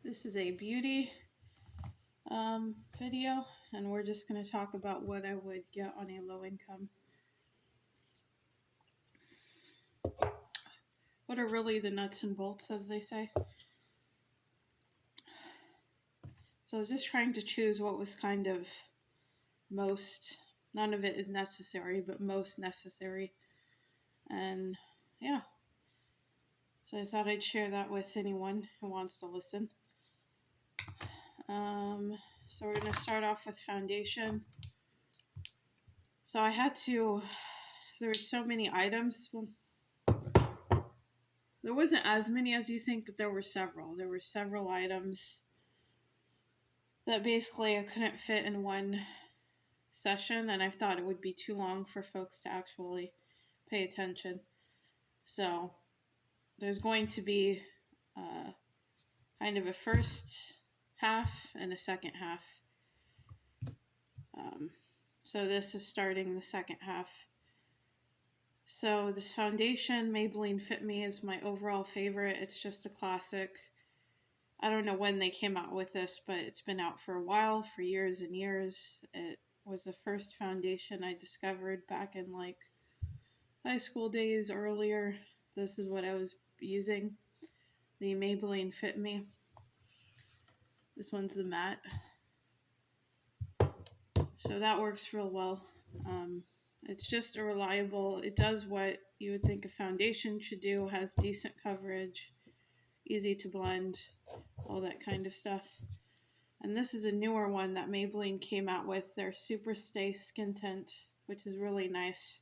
This is a beauty video, and we're just going to talk about what I would get on a low income. What are really the nuts and bolts, as they say. So I was just trying to choose what was kind of most, none of it is necessary, but most necessary. And yeah, so I thought I'd share that with anyone who wants to listen. So we're going to start off with foundation. So I had to, there were so many items. There wasn't as many as you think, but there were several. There were several items that basically I couldn't fit in one session, and I thought it would be too long for folks to actually pay attention. So there's going to be kind of a first half and a second half. So this is starting the second half. So this foundation, Maybelline Fit Me, is my overall favorite. It's just a classic. I don't know when they came out with this, but it's been out for a while, for years and years. It was the first foundation I discovered back in like high school days earlier. This is what I was using, the Maybelline Fit Me. This one's the matte. So that works real well. It's just a reliable, it does what you would think a foundation should do, has decent coverage, easy to blend, all that kind of stuff. And this is a newer one that Maybelline came out with, their Super Stay Skin Tint, which is really nice.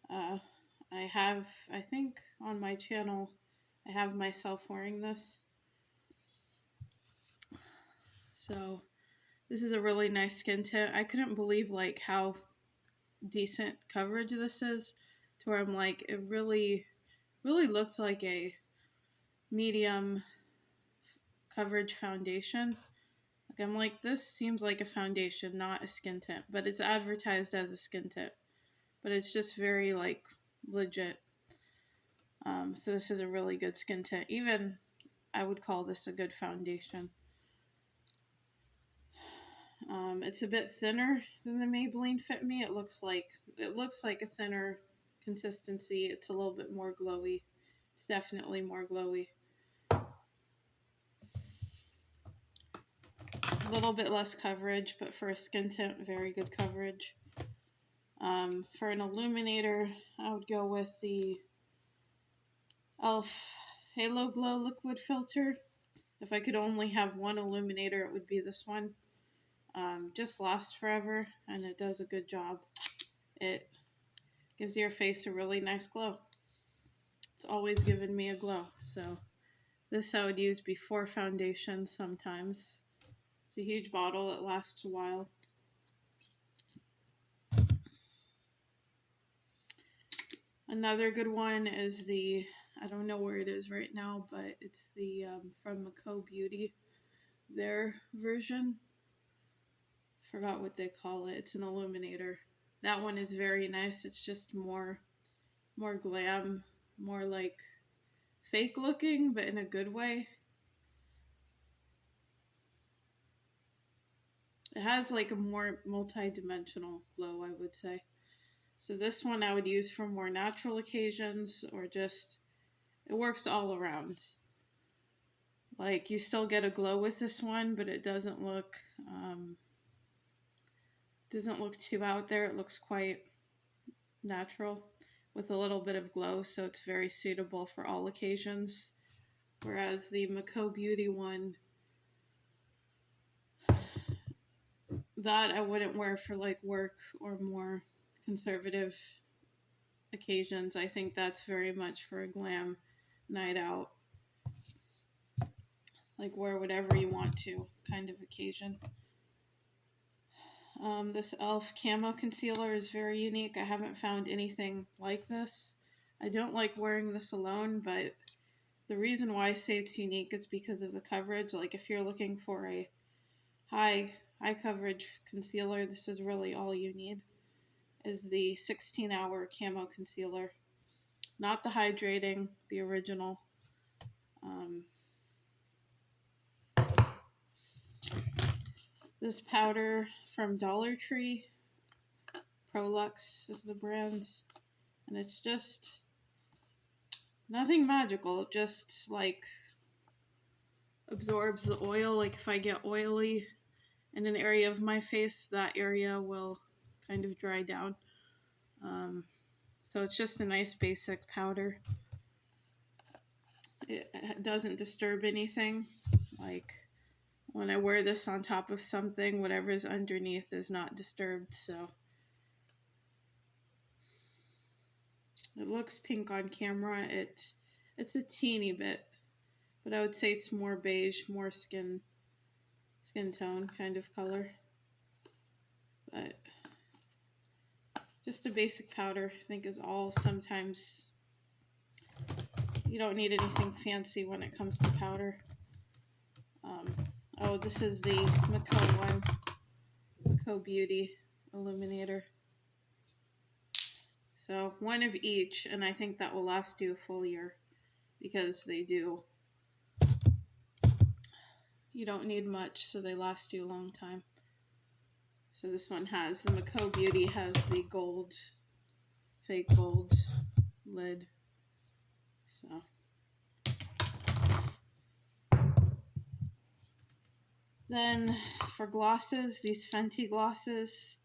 I have, I think on my channel, I have myself wearing this. So this is a really nice skin tint. I couldn't believe like how decent coverage this is, to where I'm like, it really looked like a medium coverage foundation. Like I'm like, this seems like a foundation, not a skin tint, but it's advertised as a skin tint, but it's just very like legit. So this is a really good skin tint. Even I would call this a good foundation. It's a bit thinner than the Maybelline Fit Me. It looks like a thinner consistency. It's a little bit more glowy. It's definitely more glowy. A little bit less coverage, but for a skin tint, very good coverage. For an illuminator, I would go with the e.l.f. Halo Glow Liquid Filter. If I could only have one illuminator, it would be this one. Just lasts forever, and it does a good job. It gives your face a really nice glow. It's always given me a glow. So this I would use before foundation sometimes. It's a huge bottle. It lasts a while. Another good one is the, I don't know where it is right now, but it's the from Maco Beauty, their version. Forgot what they call it. It's an illuminator. That one is very nice. It's just more glam, more like fake looking, but in a good way. It has like a more multi-dimensional glow, I would say. So this one I would use for more natural occasions, or just, it works all around. Like you still get a glow with this one, but it doesn't look too out there. It looks quite natural with a little bit of glow, so it's very suitable for all occasions. Whereas the Maco Beauty one, that I wouldn't wear for like work or more conservative occasions. I think that's very much for a glam night out, like wear whatever you want to kind of occasion. This e.l.f. Camo Concealer is very unique. I haven't found anything like this. I don't like wearing this alone, but the reason why I say it's unique is because of the coverage. Like if you're looking for a high coverage concealer, this is really all you need, is the 16-hour Camo Concealer. Not the hydrating, the original. this powder from Dollar Tree. Prolux is the brand. And it's just nothing magical. It just like absorbs the oil. Like if I get oily in an area of my face, that area will kind of dry down. So it's just a nice basic powder. It doesn't disturb anything. Like when I wear this on top of something, whatever's underneath is not disturbed. So it looks pink on camera. It's a teeny bit, but I would say it's more beige, more skin tone kind of color. But just a basic powder, I think, is all. Sometimes you don't need anything fancy when it comes to powder. Oh, this is the Mako one, Mako Beauty Illuminator. So one of each, and I think that will last you a full year, because they do. You don't need much, so they last you a long time. So this one has, the Mako Beauty has the gold, fake gold lid. So then for glosses, these Fenty glosses,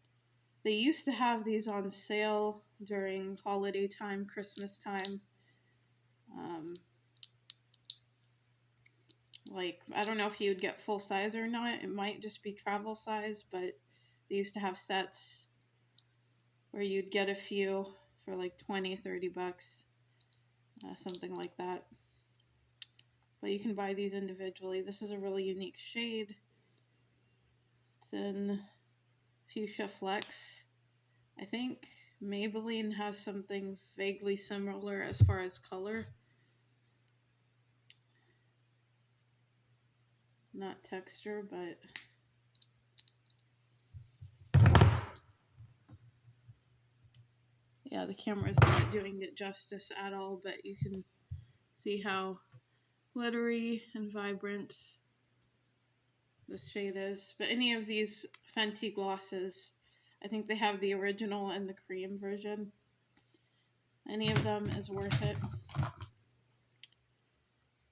they used to have these on sale during holiday time, Christmas time. Like, I don't know if you would get full size or not. It might just be travel size, but they used to have sets where you'd get a few for like 20, 30 bucks, something like that. But you can buy these individually. This is a really unique shade. It's in Fuchsia Flex. I think Maybelline has something vaguely similar as far as color. Not texture, but yeah, the camera's not doing it justice at all, but you can see how glittery and vibrant this shade is. But any of these Fenty glosses, I think they have the original and the cream version. Any of them is worth it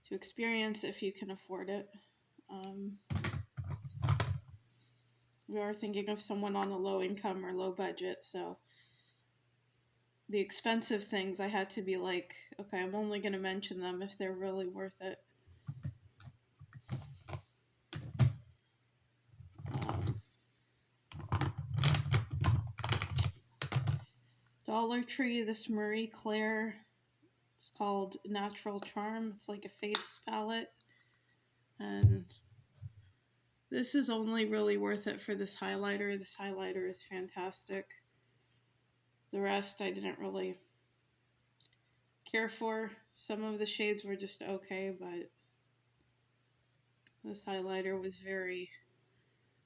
to experience if you can afford it. We are thinking of someone on a low income or low budget, so the expensive things I had to be like, okay, I'm only going to mention them if they're really worth it. Dollar Tree, this Marie Claire, it's called Natural Charm. It's like a face palette, and this is only really worth it for this highlighter. This highlighter is fantastic. The rest I didn't really care for. Some of the shades were just okay, but this highlighter was very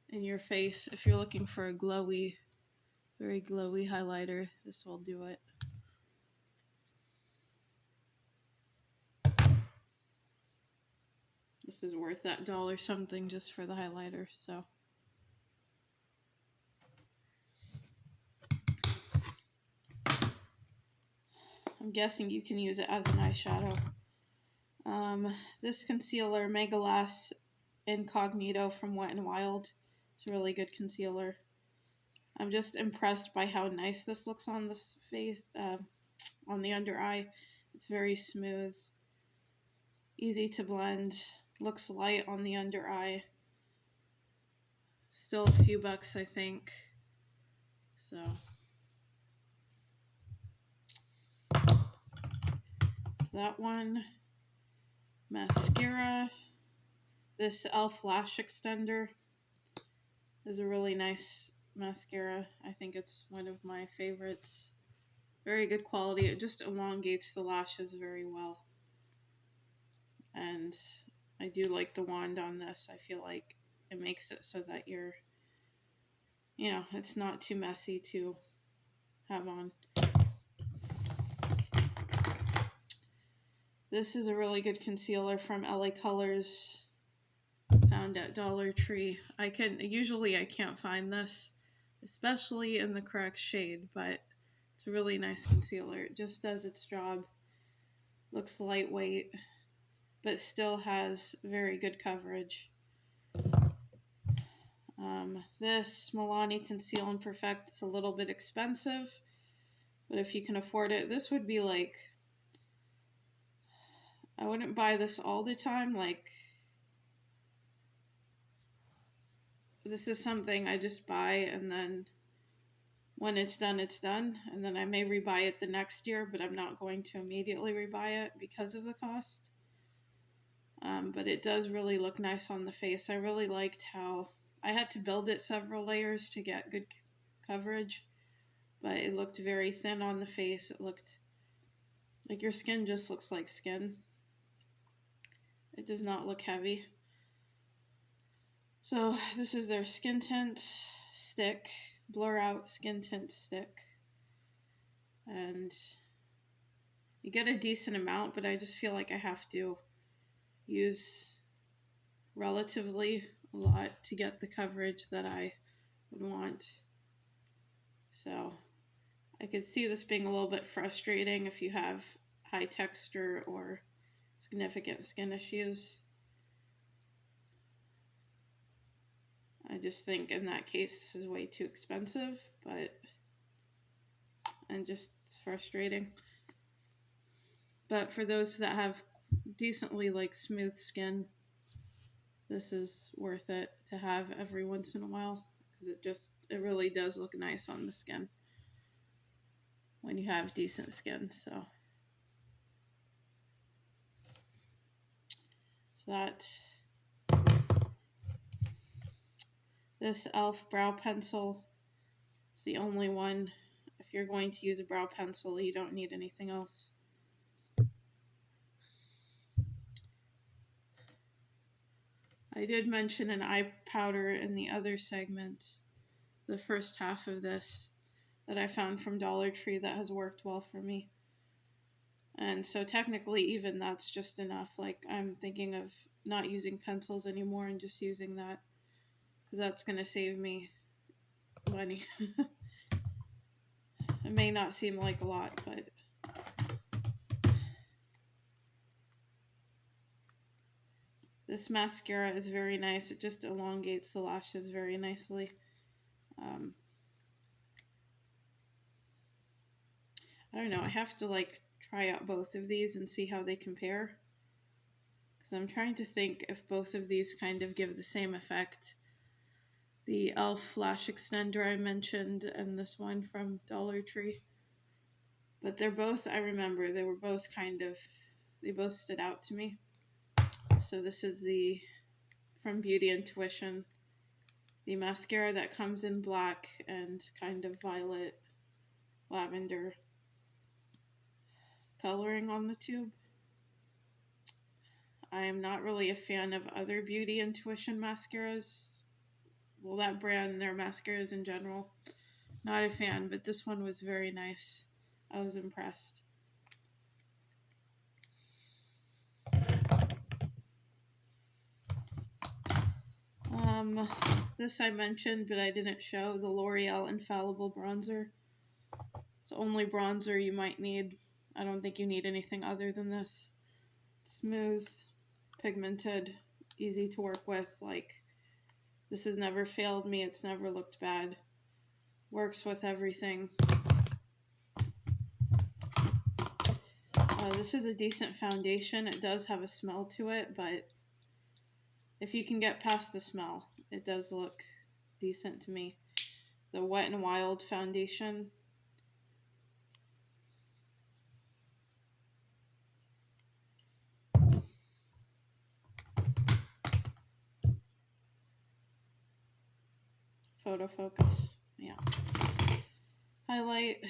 in your face. If you're looking for a glowy, very glowy highlighter, this will do it. This is worth that $1 something just for the highlighter, so. I'm guessing you can use it as an eyeshadow. This concealer, Megalass Incognito from Wet n Wild. It's a really good concealer. I'm just impressed by how nice this looks on the face, on the under eye. It's very smooth, easy to blend, looks light on the under eye. Still a few bucks, I think. So that one. Mascara. This e.l.f. Lash Extender is a really nice mascara. I think it's one of my favorites. Very good quality. It just elongates the lashes very well. And I do like the wand on this. I feel like it makes it so that you're, you know, it's not too messy to have on. This is a really good concealer from LA Colors. found at Dollar Tree. Usually I can't find this, especially in the correct shade, but it's a really nice concealer. It just does its job. Looks lightweight, but still has very good coverage. This Milani Conceal and Perfect, it's a little bit expensive, but if you can afford it, this would be like, I wouldn't buy this all the time. Like, this is something I just buy, and then when it's done, it's done. And then I may rebuy it the next year, but I'm not going to immediately rebuy it because of the cost. But it does really look nice on the face. I really liked how I had to build it several layers to get good coverage, but it looked very thin on the face. It looked like your skin just looks like skin. It does not look heavy. So this is their skin tint stick, blur out skin tint stick. And you get a decent amount, but I just feel like I have to use relatively a lot to get the coverage that I would want. So I could see this being a little bit frustrating if you have high texture or significant skin issues. I just think in that case this is way too expensive, and just it's frustrating. But for those that have decently like smooth skin, this is worth it to have every once in a while, because it really does look nice on the skin when you have decent skin. So that this e.l.f. brow pencil is the only one. If you're going to use a brow pencil, you don't need anything else. I did mention an eye powder in the other segment, the first half of this, that I found from Dollar Tree that has worked well for me. And so technically even that's just enough. Like, I'm thinking of not using pencils anymore and just using that, because that's going to save me money. It may not seem like a lot, but this mascara is very nice. It just elongates the lashes very nicely. I don't know. I have to like try out both of these and see how they compare, because I'm trying to think if both of these kind of give the same effect. The e.l.f. Lash Extender I mentioned, and this one from Dollar Tree. But they're both, I remember, they both stood out to me. So this is from Beauty Intuition, the mascara that comes in black and kind of violet lavender coloring on the tube. I am not really a fan of other Beauty Intuition mascaras. Well, that brand, their mascaras in general. Not a fan, but this one was very nice. I was impressed. This I mentioned, but I didn't show, the L'Oreal Infallible Bronzer. It's the only bronzer you might need. I don't think you need anything other than this. Smooth, pigmented, easy to work with. Like, this has never failed me. It's never looked bad. Works with everything. This is a decent foundation. It does have a smell to it, but if you can get past the smell, it does look decent to me. The Wet n Wild foundation. Photo focus. Yeah. Highlight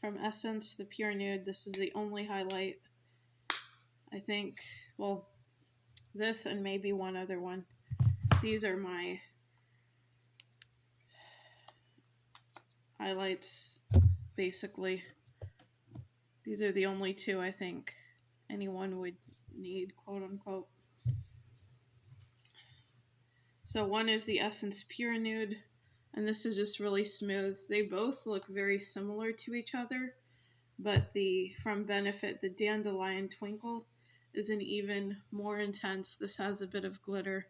from Essence, the Pure Nude. This is the only highlight, I think. Well, this and maybe one other one. These are my highlights, basically. These are the only two I think anyone would need, quote unquote. So one is the Essence Pure Nude, and this is just really smooth. They both look very similar to each other, but the from Benefit, the Dandelion Twinkle, is an even more intense. This has a bit of glitter.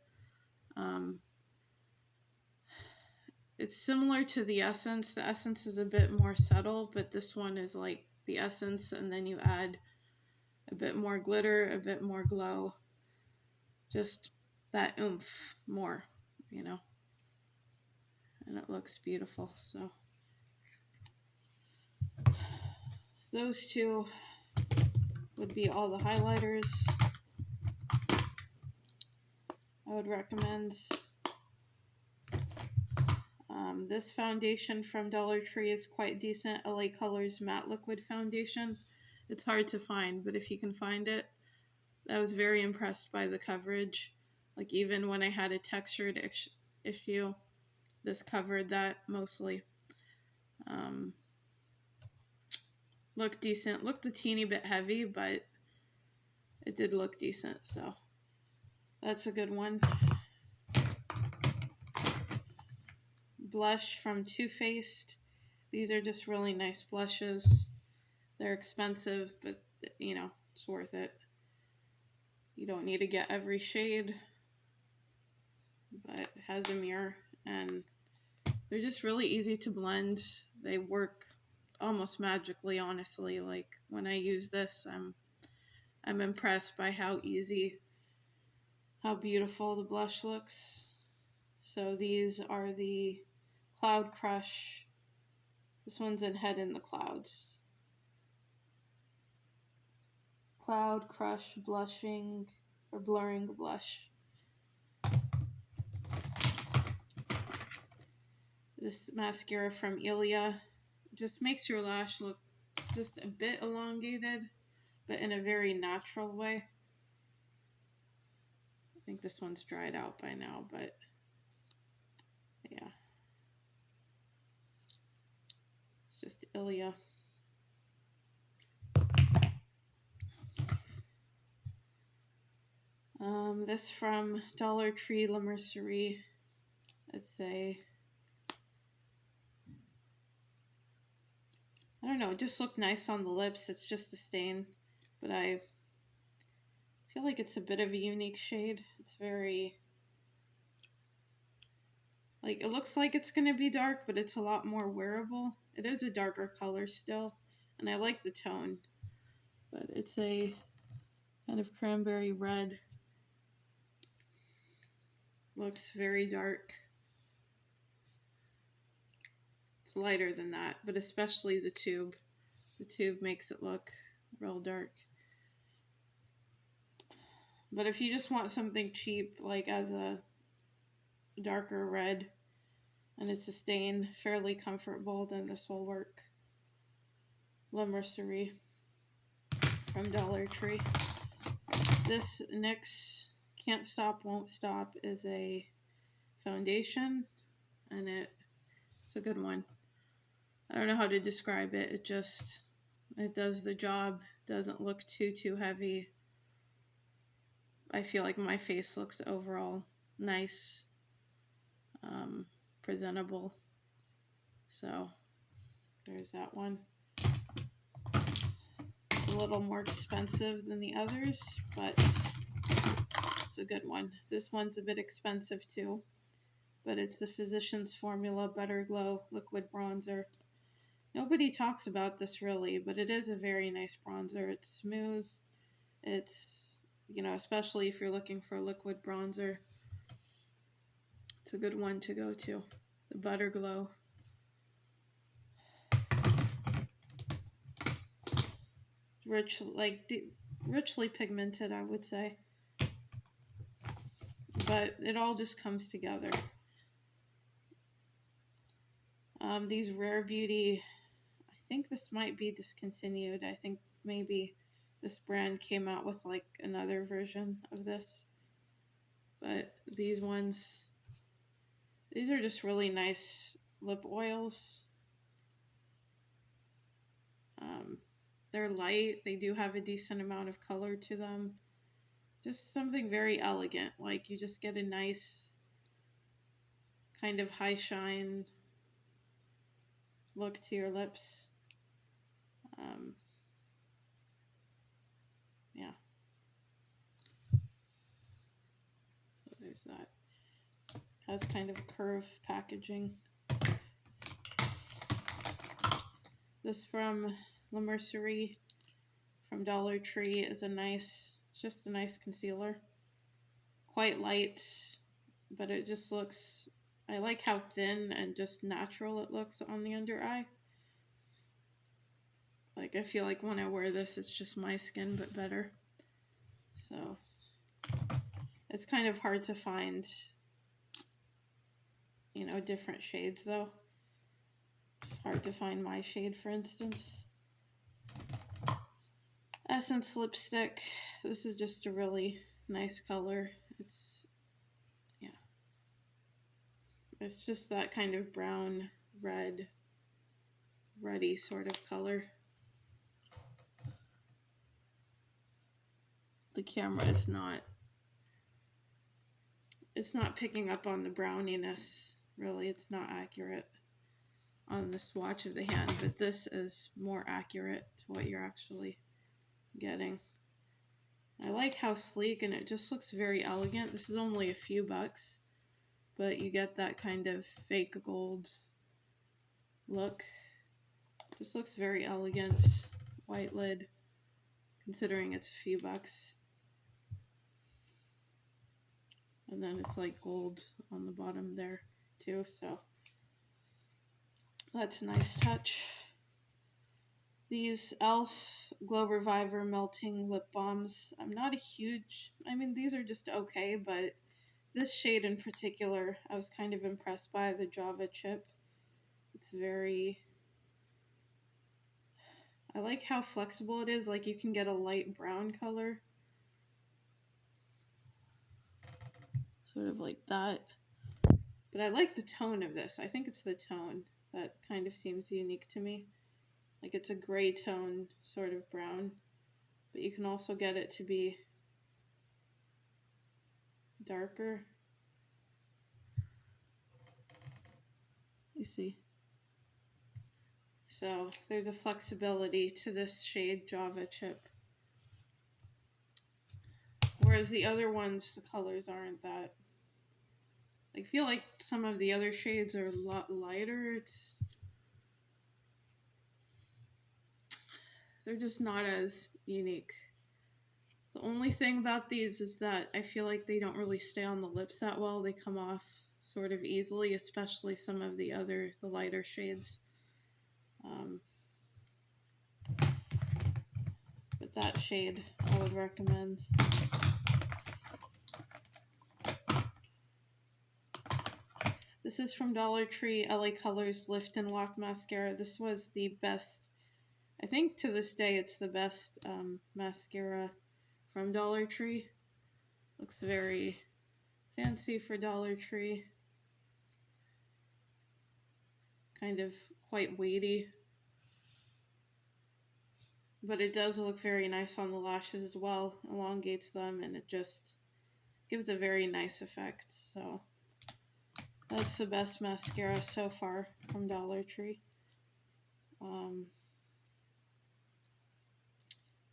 Um, it's similar to the Essence. The Essence is a bit more subtle, but this one is like the Essence, and then you add a bit more glitter, a bit more glow, just that oomph more, you know, and it looks beautiful. So those two would be all the highlighters I would recommend. This foundation from Dollar Tree is quite decent. LA Colors Matte Liquid Foundation. It's hard to find, but if you can find it, I was very impressed by the coverage. Like even when I had a textured issue, this covered that mostly. Looked decent. Looked a teeny bit heavy, but it did look decent, so that's a good one. Blush from Too Faced. These are just really nice blushes. They're expensive, but you know, it's worth it. You don't need to get every shade, but it has a mirror, and they're just really easy to blend. They work almost magically, honestly. Like when I use this, I'm impressed by how easy, how beautiful the blush looks. So these are the Cloud Crush. This one's in Head in the Clouds. Cloud Crush Blushing or Blurring Blush. This mascara from Ilia just makes your lash look just a bit elongated, but in a very natural way. I think this one's dried out by now, but yeah. It's just Ilia. This from Dollar Tree La Mercerie. It's a, I don't know, it just looked nice on the lips. It's just a stain, but I feel like it's a bit of a unique shade. It's very, like, it looks like it's going to be dark, but it's a lot more wearable. It is a darker color still, and I like the tone, but it's a kind of cranberry red. Looks very dark. It's lighter than that, but especially the tube. The tube makes it look real dark. But if you just want something cheap, like as a darker red, and it's a stain, fairly comfortable, then this will work. La Mercerie from Dollar Tree. This NYX Can't Stop, Won't Stop is a foundation, and it's a good one. I don't know how to describe it. It does the job. Doesn't look too heavy. I feel like my face looks overall nice, presentable. So there's that one. It's a little more expensive than the others, but it's a good one. This one's a bit expensive too, but it's the Physicians Formula Better Glow Liquid Bronzer. Nobody talks about this really, but it is a very nice bronzer. It's smooth. It's, you know, especially if you're looking for a liquid bronzer, it's a good one to go to. The Butter Glow. Richly pigmented, I would say. But it all just comes together. These Rare Beauty, I think this might be discontinued. I think maybe this brand came out with like another version of this. But these ones, these are just really nice lip oils. They're light. They do have a decent amount of color to them. Just something very elegant. Like you just get a nice kind of high shine look to your lips. Yeah. So there's that. Has kind of curve packaging. This from La Mercerie from Dollar Tree is it's just a nice concealer. Quite light, but it just looks, I like how thin and just natural it looks on the under eye. Like, I feel like when I wear this, it's just my skin, but better. So, it's kind of hard to find, different shades, though. Hard to find my shade, for instance. Essence lipstick. This is just a really nice color. It's just that kind of brown, red, ruddy sort of color. The camera is it's not picking up on the browniness, really. It's not accurate on the swatch of the hand, but this is more accurate to what you're actually getting. I like how sleek, and it just looks very elegant. This is only a few bucks, but you get that kind of fake gold look. Just looks very elegant. White lid, considering it's a few bucks. And then it's like gold on the bottom there too, so that's a nice touch. These e.l.f. Glow Reviver Melting Lip Balms, I'm not a huge, these are just okay, but this shade in particular, I was kind of impressed by the Java Chip. It's I like how flexible it is, like you can get a light brown color. Sort of like that. But I like the tone of this. I think it's the tone that kind of seems unique to me. Like it's a gray tone, sort of brown. But you can also get it to be darker. You see? So there's a flexibility to this shade Java Chip. Whereas the other ones, the colors aren't that. I feel like some of the other shades are a lot lighter. They're just not as unique. The only thing about these is that I feel like they don't really stay on the lips that well. They come off sort of easily, especially some of the lighter shades. But that shade I would recommend. This is from Dollar Tree, LA Colors Lift and Lock Mascara. This was the best, I think to this day it's the best mascara from Dollar Tree. Looks very fancy for Dollar Tree. Kind of quite weighty. But it does look very nice on the lashes as well. Elongates them, and it just gives a very nice effect. So that's the best mascara so far from Dollar Tree. I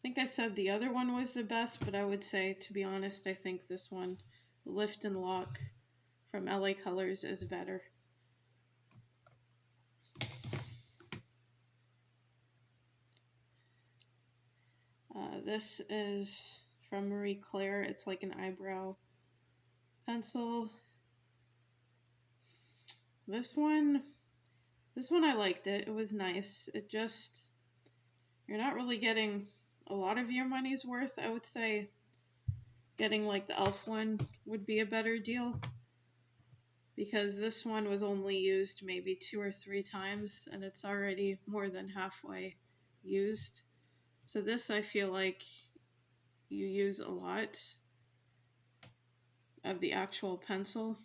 think I said the other one was the best, but I would say, to be honest, I think this one, the Lift and Lock from LA Colors, is better. This is from Marie Claire. It's like an eyebrow pencil. This one I liked it. It was nice. You're not really getting a lot of your money's worth. I would say getting like the e.l.f. one would be a better deal, because this one was only used maybe 2 or 3 times and it's already more than halfway used. So this, I feel like you use a lot of the actual pencil.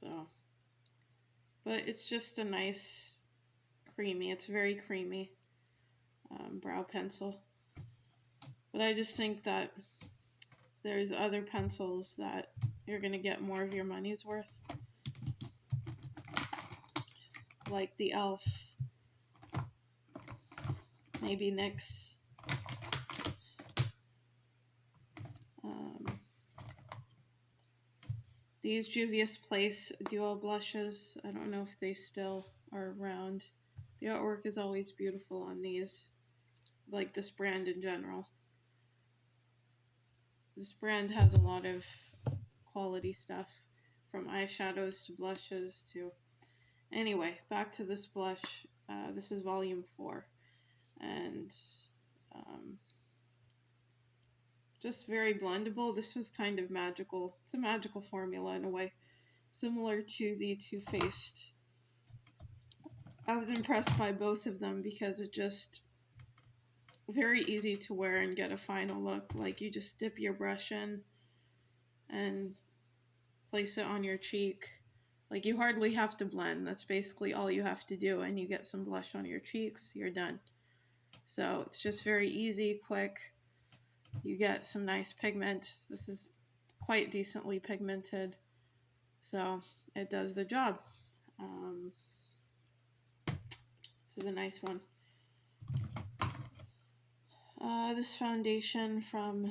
So, but it's just a nice it's very creamy brow pencil. But I just think that there's other pencils that you're going to get more of your money's worth. Like the e.l.f. Maybe NYX. These Juvia's Place duo blushes, I don't know if they still are around. The artwork is always beautiful on these, like this brand in general. This brand has a lot of quality stuff, from eyeshadows to blushes to... Anyway, back to this blush. This is volume 4. And just very blendable. This was kind of magical. It's a magical formula in a way, similar to the Too Faced. I was impressed by both of them because it just very easy to wear and get a final look. Like you just dip your brush in and place it on your cheek. Like you hardly have to blend. That's basically all you have to do, and you get some blush on your cheeks, you're done. So it's just very easy, quick. You get some nice pigment. This is quite decently pigmented, so it does the job. This is a nice one. This foundation from...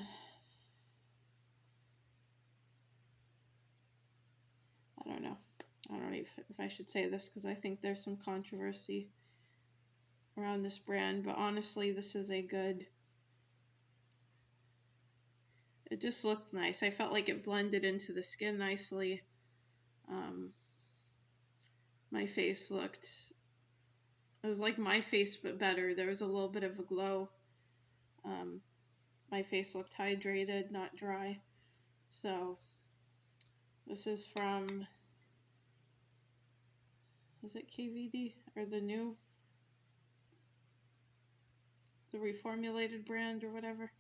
I don't know if I should say this because I think there's some controversy around this brand, but honestly, this is a good... It just looked nice. I felt like it blended into the skin nicely. My face looked... It was like my face, but better. There was a little bit of a glow. My face looked hydrated, not dry. So, this is from... Is it KVD? Or the reformulated brand or whatever?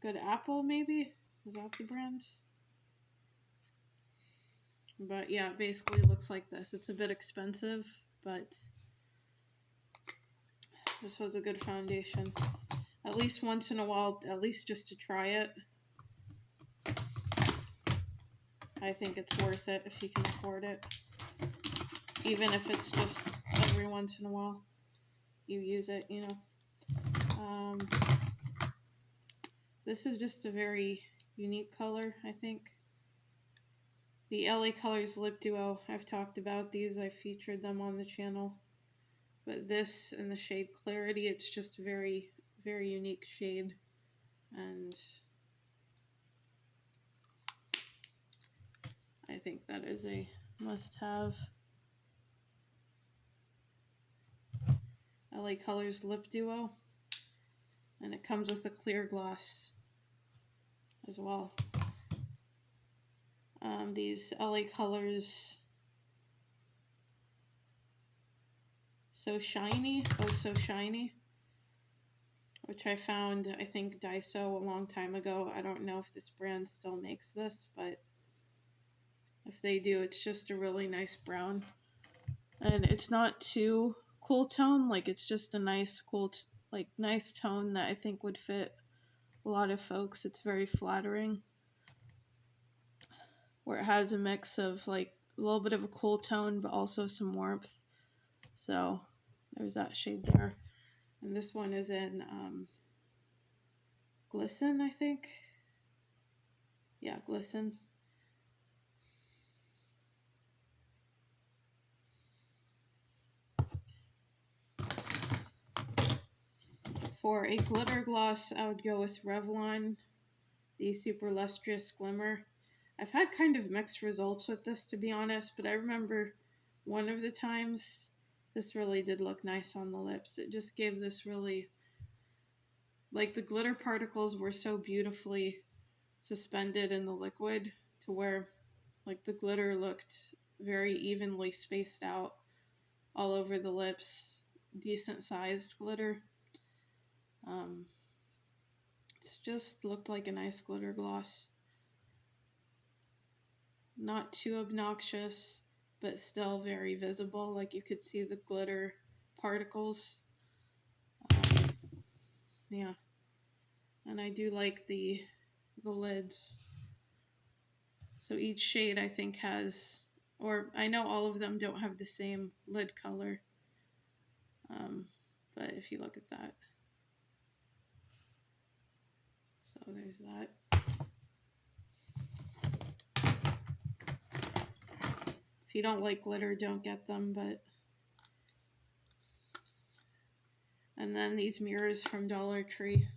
Good Apple, maybe? Is that the brand? But yeah, it basically looks like this. It's a bit expensive, but this was a good foundation. At least once in a while, at least just to try it. I think it's worth it if you can afford it. Even if it's just every once in a while you use it, you know. This is just a very unique color, I think. The LA Colors Lip Duo, I've talked about these, I've featured them on the channel. But this in the shade Clarity, it's just a very, very unique shade. And I think that is a must-have. LA Colors Lip Duo. And it comes with a clear gloss as well. These LA Colors So Shiny, oh So Shiny, which I found, I think, Daiso a long time ago. I don't know if this brand still makes this, but if they do, it's just a really nice brown. And it's not too cool tone, like it's just a nice, cool, nice tone that I think would fit a lot of folks. It's very flattering, where it has a mix of like a little bit of a cool tone, but also some warmth. So there's that shade there. And this one is in Glisten, I think. Yeah, Glisten. For a glitter gloss, I would go with Revlon, the Super Lustrous Glimmer. I've had kind of mixed results with this, to be honest, but I remember one of the times this really did look nice on the lips. It just gave this really, like the glitter particles were so beautifully suspended in the liquid to where like the glitter looked very evenly spaced out all over the lips, decent sized glitter. It just looked like a nice glitter gloss. Not too obnoxious, but still very visible. Like you could see the glitter particles. Yeah. And I do like the the lids. So each shade I think has, or I know all of them don't have the same lid color. But if you look at that, so there's that. If you don't like glitter, don't get them, but. And then these mirrors from Dollar Tree.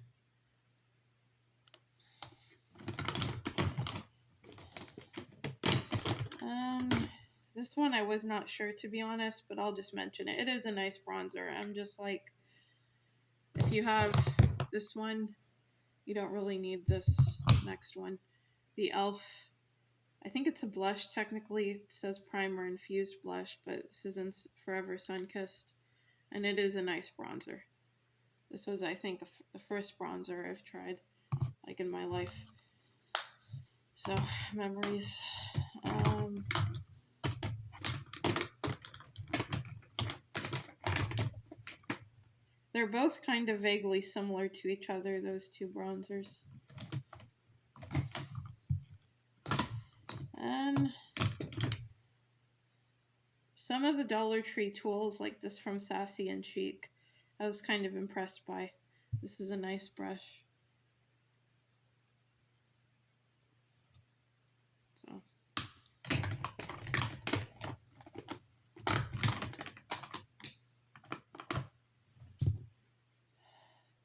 This one I was not sure, to be honest, but I'll just mention it. It is a nice bronzer. I'm just like, if you have this one, you don't really need this next one. The e.l.f. I think it's a blush. Technically, it says primer infused blush, but this is in Forever Sunkissed, and it is a nice bronzer. This was, I think, the first bronzer I've tried, like, in my life. So, memories. They're both kind of vaguely similar to each other, those two bronzers. And some of the Dollar Tree tools, like this from Sassy and Chic, I was kind of impressed by. This is a nice brush.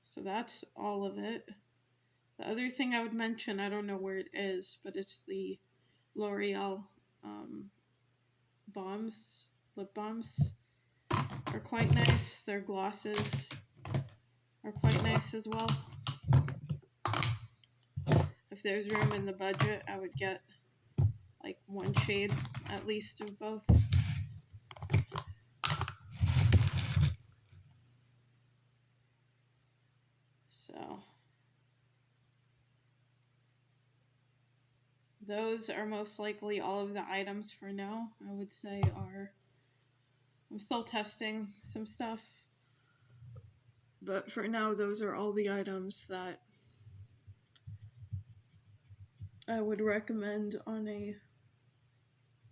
So that's all of it. The other thing I would mention, I don't know where it is, but it's the L'Oreal bombs, lip balms. Are quite nice. Their glosses are quite nice as well. If there's room in the budget, I would get like one shade at least of both. So those are most likely all of the items for now. I would say I'm still testing some stuff, but for now those are all the items that I would recommend on a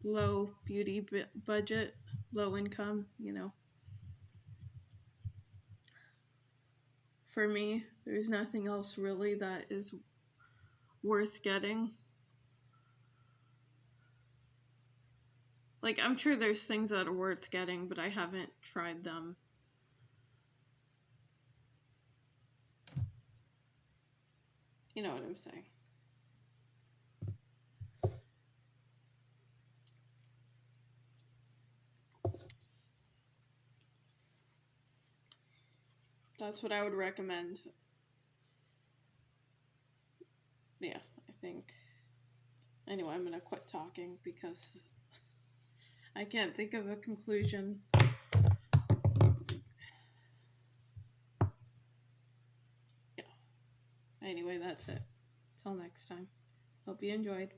low beauty budget, low income, For me, there's nothing else really that is worth getting. Like, I'm sure there's things that are worth getting, but I haven't tried them. You know what I'm saying. That's what I would recommend. Yeah, I think. Anyway, I'm gonna quit talking because I can't think of a conclusion. Yeah. Anyway, that's it. Till next time. Hope you enjoyed.